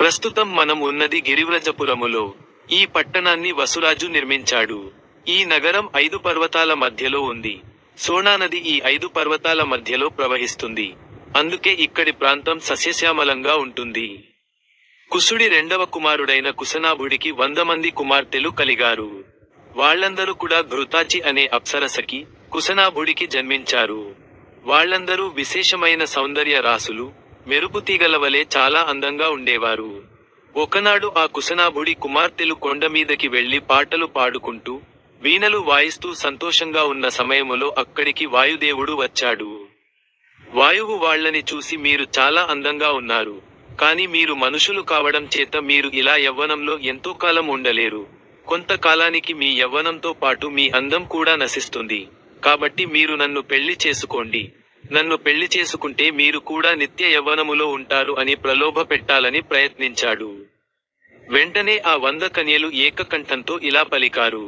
ప్రస్తుతం మనం ఉన్నది గిరివ్రజపురములో. ఈ పట్టణాన్ని వసురాజు నిర్మించాడు. ఈ నగరం 5 పర్వతాల మధ్యలో ఉంది. సోనానది ఈ 5 పర్వతాల మధ్యలో ప్రవహిస్తుంది. అందుకే ఇక్కడి ప్రాంతం సస్యశ్యామలంగా ఉంటుంది. కుశుడి రెండవ కుమారుడైన కుశనాభుడికి 100 మంది కుమార్తెలు కలిగారు. వాళ్ళందరూ కూడా ఘృతాచి అనే అప్సరసకి, కుశనాభుడికి జన్మించారు. వాళ్ళందరూ విశేషమైన సౌందర్య రాసులు, మెరుపుతీగల వలె చాలా అందంగా ఉండేవారు. ఒకనాడు ఆ కుశనాభుడి కుమార్తెలు కొండమీదకి వెళ్లి పాటలు పాడుకుంటూ, వీణలు వాయిస్తూ సంతోషంగా ఉన్న సమయములో అక్కడికి వాయుదేవుడు వచ్చాడు. వాయువు వాళ్ళని చూసి మీరు చాలా అందంగా ఉన్నారు. కాని మీరు మనుషులు కావడం చేత మీరు ఇలా యవ్వనంలో ఎంతో కాలం ఉండలేరు. కొంతకాలానికి మీ యవ్వనంతో పాటు మీ అందం కూడా నశిస్తుంది. కాబట్టి మీరు నన్ను పెళ్లి చేసుకోండి. నన్ను పెళ్లి చేసుకుంటే మీరు కూడా నిత్య యవ్వనములో ఉంటారు అని ప్రలోభ పెట్టాలని ప్రయత్నించాడు. వెంటనే ఆ 100 కన్యలు ఏకకంఠంతో ఇలా పలికారు.